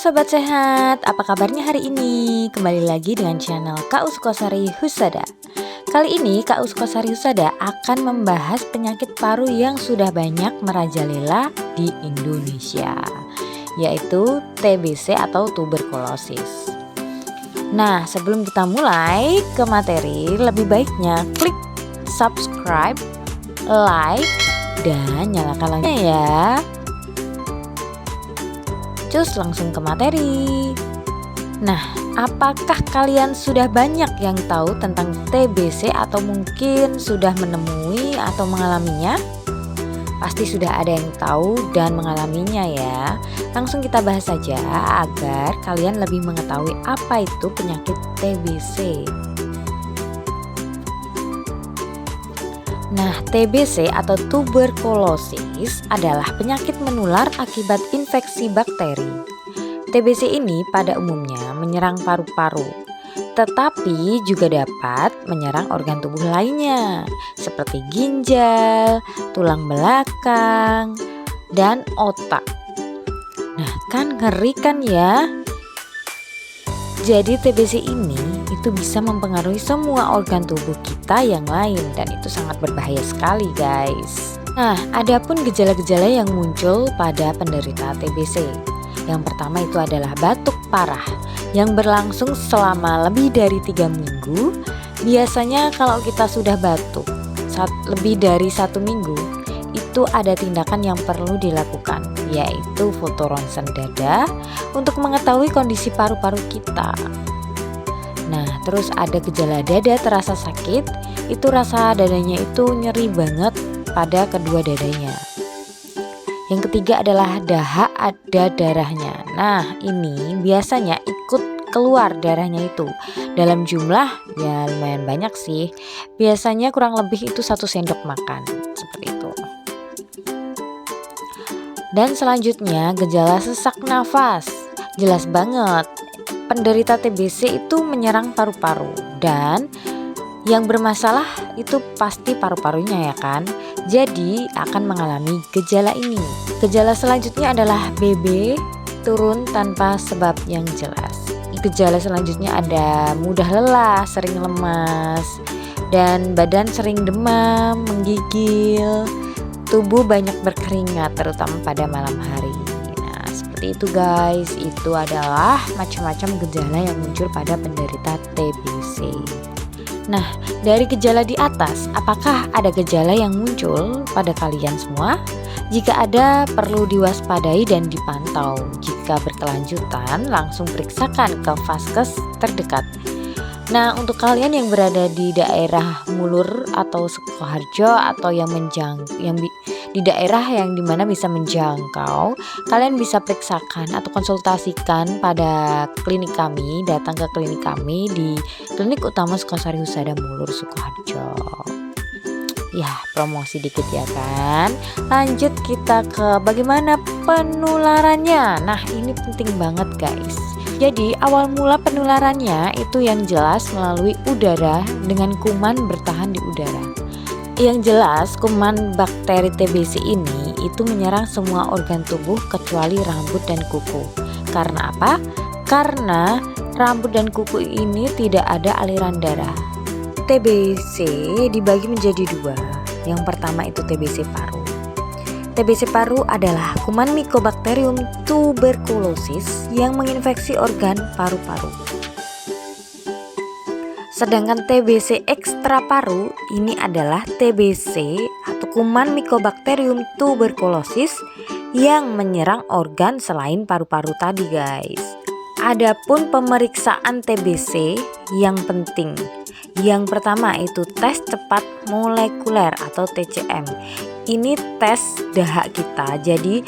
Sobat Sehat, apa kabarnya hari ini? Kembali lagi dengan channel Kak Sukosari Husada. Kali ini Kak Sukosari Husada akan membahas penyakit paru yang sudah banyak merajalela di Indonesia, yaitu TBC atau tuberkulosis. Nah, sebelum kita mulai ke materi, lebih baiknya klik subscribe, like, dan nyalakan loncengnya ya. Cus langsung ke materi. Nah, apakah kalian sudah banyak yang tahu tentang TBC atau mungkin sudah menemui atau mengalaminya? Pasti sudah ada yang tahu dan mengalaminya ya. Langsung kita bahas saja agar kalian lebih mengetahui apa itu penyakit TBC. Nah, TBC atau tuberkulosis adalah penyakit menular akibat infeksi bakteri. TBC ini pada umumnya menyerang paru-paru, tetapi juga dapat menyerang organ tubuh lainnya seperti ginjal, tulang belakang, dan otak. Nah, kan ngeri kan ya? Jadi TBC ini itu bisa mempengaruhi semua organ tubuh kita yang lain dan itu sangat berbahaya sekali guys. Nah, adapun gejala-gejala yang muncul pada penderita TBC. Yang pertama itu adalah batuk parah yang berlangsung selama lebih dari 3 minggu. Biasanya kalau kita sudah batuk lebih dari 1 minggu, itu ada tindakan yang perlu dilakukan, yaitu foto ronsen dada untuk mengetahui kondisi paru-paru kita. Nah, terus ada gejala dada terasa sakit, itu rasa dadanya itu nyeri banget pada kedua dadanya. Yang ketiga adalah dahak ada darahnya. Nah, ini biasanya ikut keluar darahnya itu dalam jumlah ya lumayan banyak sih. Biasanya kurang lebih itu 1 sendok makan, seperti itu. Dan selanjutnya gejala sesak nafas. Jelas banget penderita TBC itu menyerang paru-paru dan yang bermasalah itu pasti paru-parunya ya kan. Jadi akan mengalami gejala ini. Gejala selanjutnya adalah BB turun tanpa sebab yang jelas. Gejala selanjutnya ada mudah lelah, sering lemas, dan badan sering demam, menggigil, tubuh banyak berkeringat terutama pada malam hari. Nah, seperti itu guys, itu adalah macam-macam gejala yang muncul pada penderita TBC. Nah, dari gejala di atas, apakah ada gejala yang muncul pada kalian semua? Jika ada, perlu diwaspadai dan dipantau. Jika berkelanjutan, langsung periksakan ke vaskes terdekat. Nah, untuk kalian yang berada di daerah Mulur atau Sukoharjo atau yang di daerah yang dimana bisa menjangkau, kalian bisa periksakan atau konsultasikan pada klinik kami, datang ke klinik kami di Klinik Utama Sukosari Husada Mulur Sukoharjo. Ya, promosi dikit ya kan. Lanjut kita ke bagaimana penularannya. Nah, ini penting banget guys. Jadi awal mula penularannya itu yang jelas melalui udara dengan kuman bertahan di udara. Yang jelas kuman bakteri TBC ini itu menyerang semua organ tubuh kecuali rambut dan kuku. Karena apa? Karena rambut dan kuku ini tidak ada aliran darah. TBC dibagi menjadi 2. Yang pertama itu TBC paru. TBC paru adalah kuman Mycobacterium tuberculosis yang menginfeksi organ paru-paru. Sedangkan TBC ekstra paru ini adalah TBC atau kuman Mycobacterium tuberculosis yang menyerang organ selain paru-paru tadi guys. Adapun pemeriksaan TBC yang penting. Yang pertama itu tes cepat molekuler atau TCM. Ini tes dahak kita. Jadi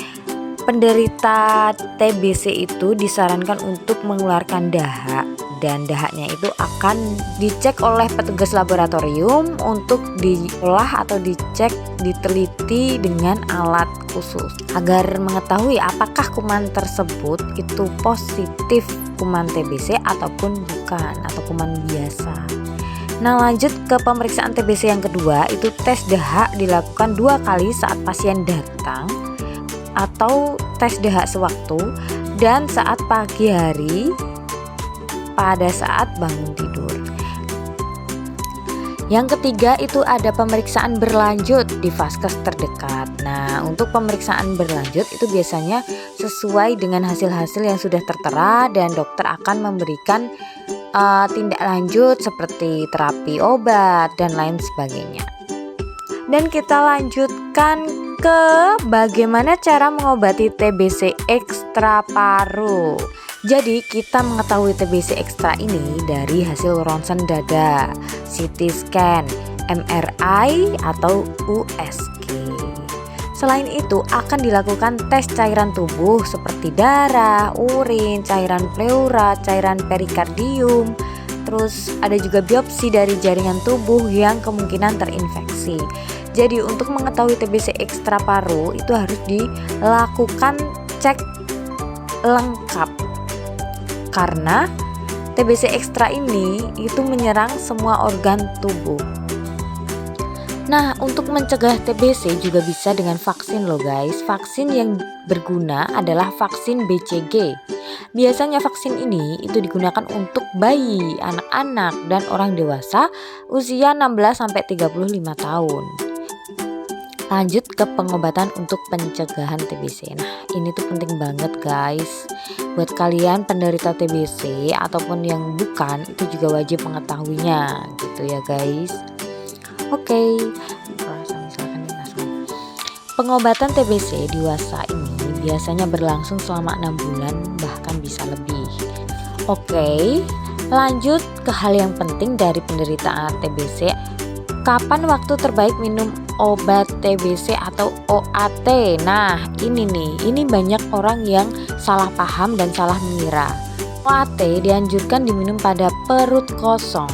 penderita TBC itu disarankan untuk mengeluarkan dahak dan dahaknya itu akan dicek oleh petugas laboratorium untuk diolah atau dicek, diteliti dengan alat khusus agar mengetahui apakah kuman tersebut itu positif kuman TBC ataupun bukan atau kuman biasa. Nah, lanjut ke pemeriksaan TBC yang kedua, itu tes dahak dilakukan 2 kali saat pasien datang atau tes dahak sewaktu dan saat pagi hari pada saat bangun tidur. Yang ketiga itu ada pemeriksaan berlanjut di vaskes terdekat. Nah, untuk pemeriksaan berlanjut itu biasanya sesuai dengan hasil-hasil yang sudah tertera dan dokter akan memberikan tindak lanjut seperti terapi obat dan lain sebagainya. Dan kita lanjutkan ke bagaimana cara mengobati TBC ekstra paru. Jadi kita mengetahui TBC ekstra ini dari hasil ronsen dada, CT scan, MRI atau USG. Selain itu akan dilakukan tes cairan tubuh seperti darah, urin, cairan pleura, cairan perikardium. Terus ada juga biopsi dari jaringan tubuh yang kemungkinan terinfeksi. Jadi untuk mengetahui TBC ekstra paru itu harus dilakukan cek lengkap. Karena TBC ekstra ini itu menyerang semua organ tubuh. Nah, untuk mencegah TBC juga bisa dengan vaksin loh guys. Vaksin yang berguna adalah vaksin BCG. Biasanya vaksin ini itu digunakan untuk bayi, anak-anak, dan orang dewasa usia 16-35 tahun. Lanjut ke pengobatan untuk pencegahan TBC. Nah, ini tuh penting banget guys. Buat kalian penderita TBC ataupun yang bukan, itu juga wajib mengetahuinya gitu ya guys. Oke. Pengobatan TBC dewasa ini biasanya berlangsung selama 6 bulan bahkan bisa lebih. Oke, lanjut ke hal yang penting dari penderita TBC. Kapan waktu terbaik minum obat TBC atau OAT? Nah, ini banyak orang yang salah paham dan salah mengira. OAT dianjurkan diminum pada perut kosong.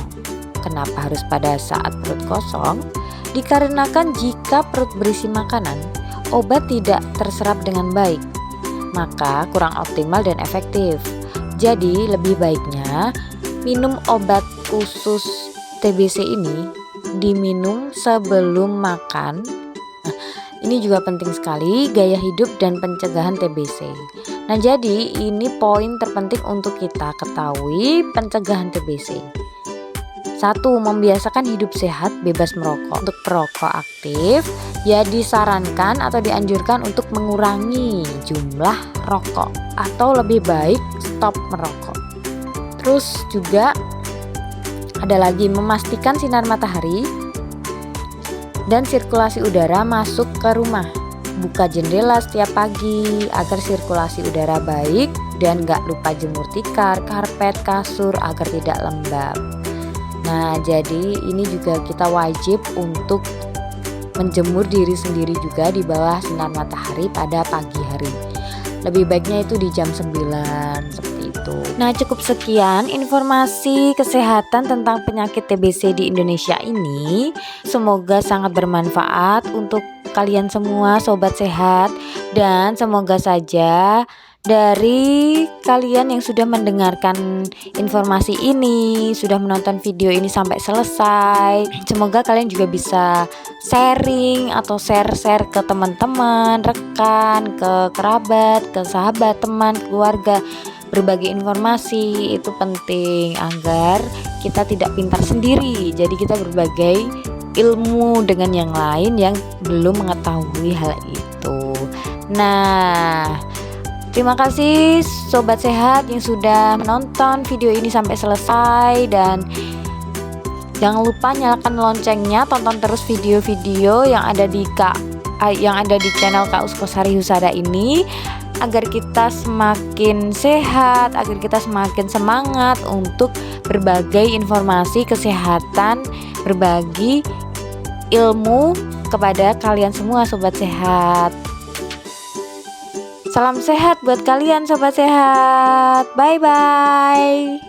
Kenapa harus pada saat perut kosong? Dikarenakan jika perut berisi makanan, obat tidak terserap dengan baik, maka kurang optimal dan efektif. Jadi lebih baiknya minum obat khusus TBC ini diminum sebelum makan. Nah, ini juga penting sekali, gaya hidup dan pencegahan TBC. Nah, jadi ini poin terpenting untuk kita ketahui pencegahan TBC. 1. Membiasakan hidup sehat bebas merokok. Untuk perokok aktif, ya disarankan atau dianjurkan untuk mengurangi jumlah rokok atau lebih baik stop merokok. Terus juga ada lagi memastikan sinar matahari dan sirkulasi udara masuk ke rumah. Buka jendela setiap pagi agar sirkulasi udara baik dan gak lupa jemur tikar, karpet, kasur agar tidak lembab. Nah, jadi ini juga kita wajib untuk menjemur diri sendiri juga di bawah sinar matahari pada pagi hari. Lebih baiknya itu di jam 9 seperti itu. Nah, cukup sekian informasi kesehatan tentang penyakit TBC di Indonesia ini. Semoga sangat bermanfaat untuk kalian semua sobat sehat, dan semoga saja dari kalian yang sudah mendengarkan informasi ini, sudah menonton video ini sampai selesai, semoga kalian juga bisa sharing atau share ke teman-teman, rekan, ke kerabat, ke sahabat, teman, keluarga. Berbagi informasi itu penting agar kita tidak pintar sendiri. Jadi kita berbagi ilmu dengan yang lain yang belum mengetahui hal itu. Nah, terima kasih sobat sehat yang sudah menonton video ini sampai selesai, dan jangan lupa nyalakan loncengnya, tonton terus video-video yang ada di channel Kak Uskosari Husada ini agar kita semakin sehat, agar kita semakin semangat untuk berbagai informasi kesehatan, berbagi ilmu kepada kalian semua sobat sehat. Salam sehat buat kalian sobat sehat. Bye bye.